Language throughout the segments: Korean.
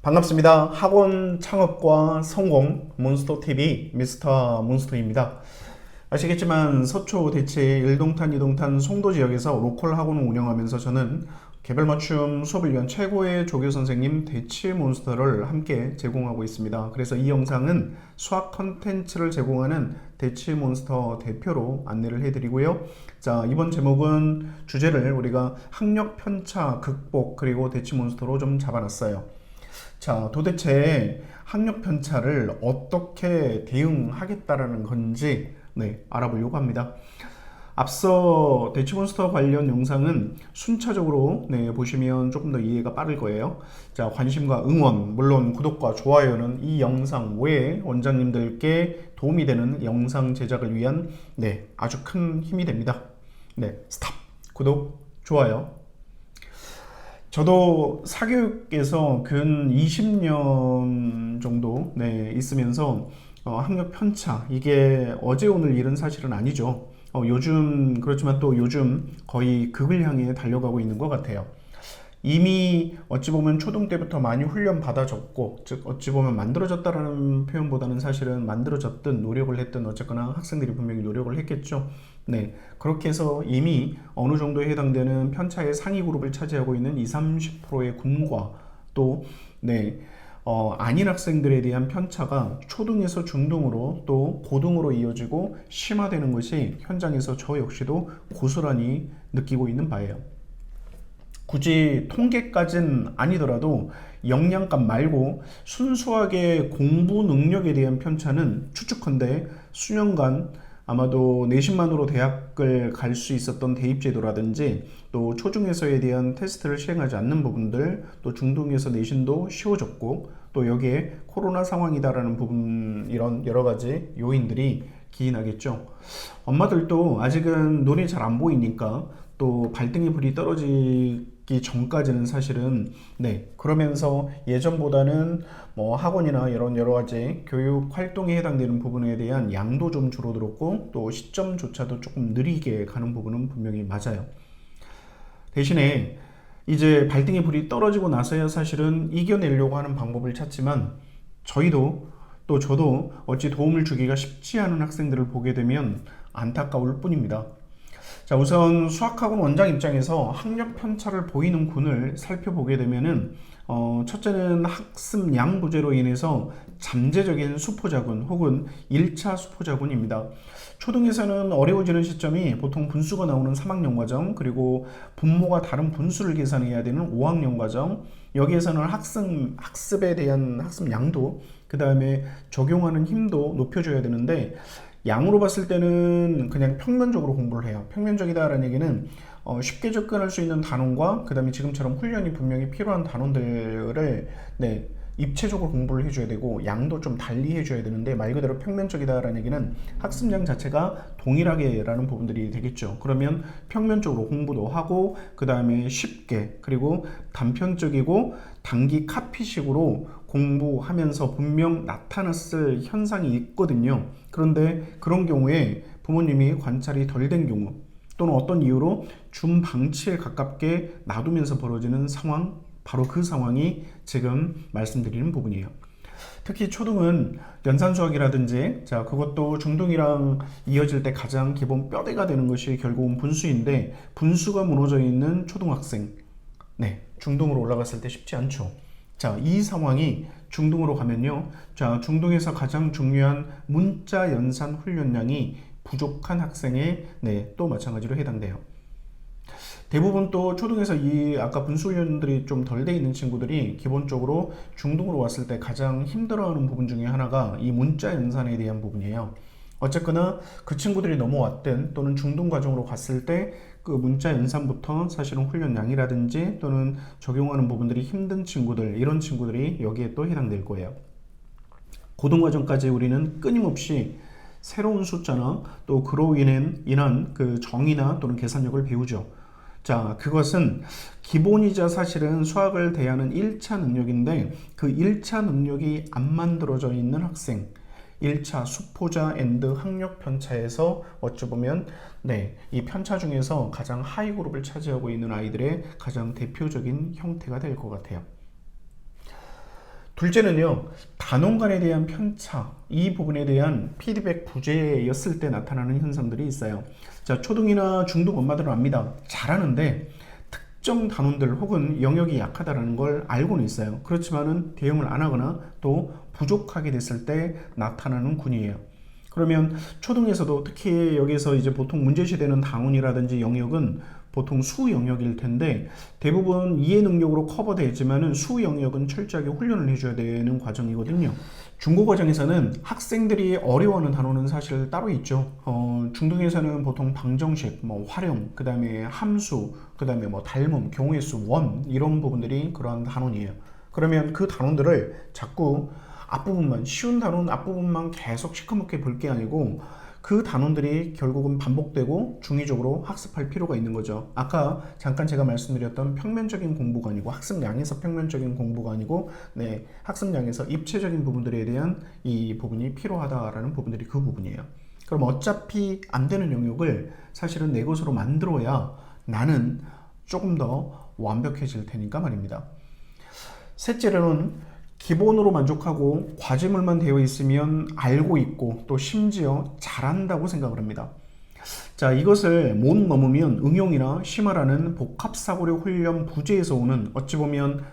반갑습니다. 학원 창업과 성공 몬스터TV 미스터 몬스터입니다. 아시겠지만 서초 대치 1동탄 2동탄 송도 지역에서 로컬 학원을 운영하면서 저는 개별 맞춤 수업을 위한 최고의 조교 선생님 대치 몬스터를 함께 제공하고 있습니다. 그래서 이 영상은 수학 컨텐츠를 제공하는 대치 몬스터 대표로 안내를 해드리고요. 자, 이번 제목은 주제를 우리가 학력 편차 극복 그리고 대치 몬스터로 좀 잡아놨어요. 자, 도대체 학력 편차를 어떻게 대응하겠다라는 건지 알아보려고 합니다. 앞서 대치몬스터 관련 영상은 순차적으로 보시면 조금 더 이해가 빠를 거예요. 자, 관심과 응원, 물론 구독과 좋아요는 이 영상 외에 원장님들께 도움이 되는 영상 제작을 위한 아주 큰 힘이 됩니다. 스탑, 구독, 좋아요. 저도 사교육에서 근 20년 정도 있으면서 학력 편차, 이게 어제 오늘 일은 사실은 아니죠. 요즘 그렇지만 또 요즘 거의 극을 향해 달려가고 있는 것 같아요. 이미 어찌 보면 초등 때부터 많이 훈련 받아졌고, 즉 어찌 보면 만들어졌다라는 표현보다는 사실은 만들어졌든 노력을 했든 어쨌거나 학생들이 분명히 노력을 했겠죠. 그렇게 해서 이미 어느 정도에 해당되는 편차의 상위 그룹을 차지하고 있는 20, 30%의 군과 또 아닌 학생들에 대한 편차가 초등에서 중등으로 또 고등으로 이어지고 심화되는 것이 현장에서 저 역시도 고스란히 느끼고 있는 바예요. 굳이 통계까지는 아니더라도 역량값 말고 순수하게 공부 능력에 대한 편차는 추측컨대 수년간 아마도 내신만으로 대학을 갈 수 있었던 대입제도라든지 또 초중에서에 대한 테스트를 시행하지 않는 부분들, 또 중등에서 내신도 쉬워졌고 또 여기에 코로나 상황이다라는 부분, 이런 여러 가지 요인들이 기인하겠죠. 엄마들도 아직은 눈이 잘 안 보이니까 또 발등에 불이 떨어지기 전까지는 사실은 그러면서 예전보다는 뭐 학원이나 이런 여러 가지 교육 활동에 해당되는 부분에 대한 양도 좀 줄어들었고 또 시점조차도 조금 느리게 가는 부분은 분명히 맞아요. 대신에 이제 발등에 불이 떨어지고 나서야 사실은 이겨내려고 하는 방법을 찾지만 저희도 또 저도 어찌 도움을 주기가 쉽지 않은 학생들을 보게 되면 안타까울 뿐입니다. 자, 우선 수학학원 원장 입장에서 학력 편차를 보이는 군을 살펴보게 되면은 첫째는 학습량 부재로 인해서 잠재적인 수포자군 혹은 1차 수포자군입니다. 초등에서는 어려워지는 시점이 보통 분수가 나오는 3학년 과정, 그리고 분모가 다른 분수를 계산해야 되는 5학년 과정, 여기에서는 학습에 대한 학습량도 그 다음에 적용하는 힘도 높여줘야 되는데 양으로 봤을 때는 그냥 평면적으로 공부를 해요. 평면적이다라는 얘기는 쉽게 접근할 수 있는 단원과 그 다음에 지금처럼 훈련이 분명히 필요한 단원들을 입체적으로 공부를 해줘야 되고 양도 좀 달리 해줘야 되는데, 말 그대로 평면적이다라는 얘기는 학습량 자체가 동일하게 라는 부분들이 되겠죠. 그러면 평면적으로 공부도 하고 그 다음에 쉽게 그리고 단편적이고 단기 카피식으로 공부하면서 분명 나타났을 현상이 있거든요. 그런데 그런 경우에 부모님이 관찰이 덜 된 경우 또는 어떤 이유로 준방치에 가깝게 놔두면서 벌어지는 상황, 바로 그 상황이 지금 말씀드리는 부분이에요. 특히 초등은 연산수학이라든지 그것도 중등이랑 이어질 때 가장 기본 뼈대가 되는 것이 결국은 분수인데, 분수가 무너져 있는 초등학생 중등으로 올라갔을 때 쉽지 않죠. 자, 이 상황이 중등으로 가면요, 중등에서 가장 중요한 문자 연산 훈련량이 부족한 학생에 또 마찬가지로 해당돼요. 대부분 또 초등에서 이 아까 분수 훈련들이 좀 덜 돼 있는 친구들이 기본적으로 중등으로 왔을 때 가장 힘들어하는 부분 중에 하나가 이 문자 연산에 대한 부분이에요. 어쨌거나 그 친구들이 넘어왔든 또는 중등 과정으로 갔을 때 그 문자 연산부터 사실은 훈련량이라든지 또는 적용하는 부분들이 힘든 친구들, 이런 친구들이 여기에 또 해당될 거예요. 고등 과정까지 우리는 끊임없이 새로운 숫자나 또 그로 인한 그 정의나 또는 계산력을 배우죠. 자, 그것은 기본이자 사실은 수학을 대하는 1차 능력인데, 그 1차 능력이 안 만들어져 있는 학생, 1차 수포자 앤드 학력 편차에서 어찌 보면 이 편차 중에서 가장 하위 그룹을 차지하고 있는 아이들의 가장 대표적인 형태가 될 것 같아요. 둘째는요, 단원간에 대한 편차, 이 부분에 대한 피드백 부재였을 때 나타나는 현상들이 있어요. 자, 초등이나 중등 엄마들은 압니다. 잘하는데 특정 단원들 혹은 영역이 약하다는 걸 알고는 있어요. 그렇지만은 대응을 안 하거나 또 부족하게 됐을 때 나타나는 군이에요. 그러면 초등에서도 특히 여기서 이제 보통 문제시되는 단원이라든지 영역은 보통 수 영역일 텐데 대부분 이해 능력으로 커버되지만은 수 영역은 철저하게 훈련을 해줘야 되는 과정이거든요. 중고 과정에서는 학생들이 어려워하는 단어는 사실 따로 있죠. 중등에서는 보통 방정식, 뭐 활용, 그 다음에 함수, 그 다음에 뭐 닮음, 경우의 수, 원 이런 부분들이 그러한 단원이에요. 그러면 그 단원들을 자꾸 앞부분만, 쉬운 단원 앞부분만 계속 시커멓게 볼 게 아니고 그 단원들이 결국은 반복되고 중의적으로 학습할 필요가 있는 거죠. 아까 잠깐 제가 말씀드렸던 평면적인 공부가 아니고 학습량에서 평면적인 공부가 아니고 학습량에서 입체적인 부분들에 대한 이 부분이 필요하다라는 부분들이 그 부분이에요. 그럼 어차피 안 되는 영역을 사실은 내 것으로 만들어야 나는 조금 더 완벽해질 테니까 말입니다. 셋째로는 기본으로 만족하고 과제물만 되어 있으면 알고 있고 또 심지어 잘한다고 생각을 합니다. 자, 이것을 못 넘으면 응용이나 심화라는 복합사고력 훈련 부재에서 오는 어찌 보면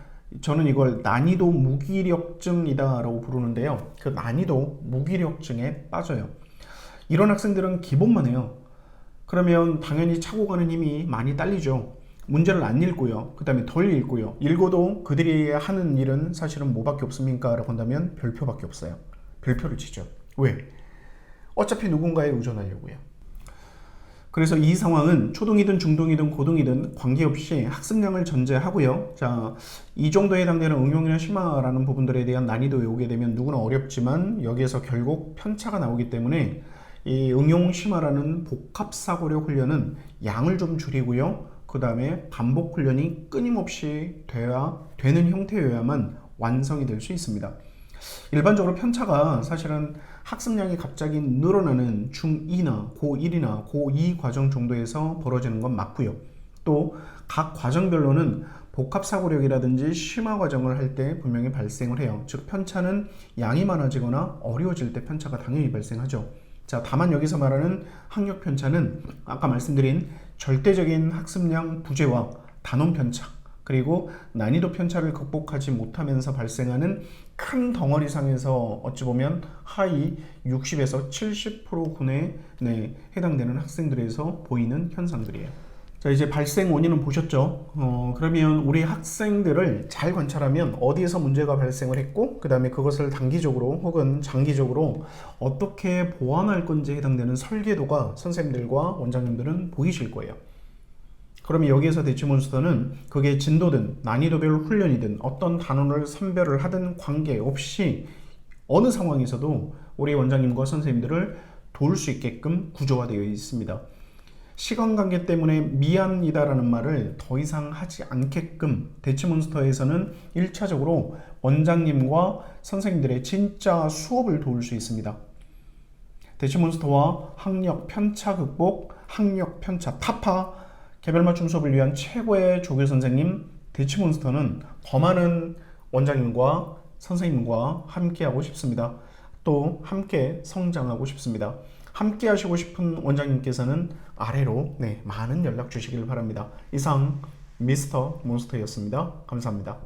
저는 이걸 난이도 무기력증이다 라고 부르는데요. 그 난이도 무기력증에 빠져요. 이런 학생들은 기본만 해요. 그러면 당연히 차고 가는 힘이 많이 딸리죠. 문제를 안 읽고요. 그 다음에 덜 읽고요. 읽어도 그들이 하는 일은 사실은 뭐밖에 없습니까? 라고 한다면 별표밖에 없어요. 별표를 치죠. 왜? 어차피 누군가에 의존하려고요. 그래서 이 상황은 초등이든 중등이든 고등이든 관계없이 학습량을 전제하고요. 자, 이 정도에 해당되는 응용이나 심화라는 부분들에 대한 난이도에 오게 되면 누구나 어렵지만 여기에서 결국 편차가 나오기 때문에 이 응용 심화라는 복합사고력 훈련은 양을 좀 줄이고요. 그 다음에 반복 훈련이 끊임없이 되는 형태여야만 완성이 될 수 있습니다. 일반적으로 편차가 사실은 학습량이 갑자기 늘어나는 중2나 고1이나 고2 과정 정도에서 벌어지는 건 맞고요. 또 각 과정별로는 복합사고력이라든지 심화 과정을 할 때 분명히 발생을 해요. 즉 편차는 양이 많아지거나 어려워질 때 편차가 당연히 발생하죠. 자, 다만 여기서 말하는 학력 편차는 아까 말씀드린 절대적인 학습량 부재와 단원 편차 그리고 난이도 편차를 극복하지 못하면서 발생하는 큰 덩어리상에서 어찌 보면 하위 60에서 70%군에 해당되는 학생들에서 보이는 현상들이에요. 자, 이제 발생 원인은 보셨죠? 그러면 우리 학생들을 잘 관찰하면 어디에서 문제가 발생을 했고 그 다음에 그것을 단기적으로 혹은 장기적으로 어떻게 보완할 건지에 해당되는 설계도가 선생님들과 원장님들은 보이실 거예요. 그러면 여기에서 대치몬스터는 그게 진도든 난이도별 훈련이든 어떤 단원을 선별을 하든 관계없이 어느 상황에서도 우리 원장님과 선생님들을 도울 수 있게끔 구조화되어 있습니다. 시간 관계 때문에 미안이다라는 말을 더 이상 하지 않게끔 대치몬스터에서는 1차적으로 원장님과 선생님들의 진짜 수업을 도울 수 있습니다. 대치몬스터와 학력 편차 극복, 학력 편차 타파, 개별 맞춤 수업을 위한 최고의 조교 선생님 대치몬스터는 더 많은 원장님과 선생님과 함께하고 싶습니다. 또 함께 성장하고 싶습니다. 함께 하시고 싶은 원장님께서는 아래로 많은 연락 주시길 바랍니다. 이상 미스터 몬스터였습니다. 감사합니다.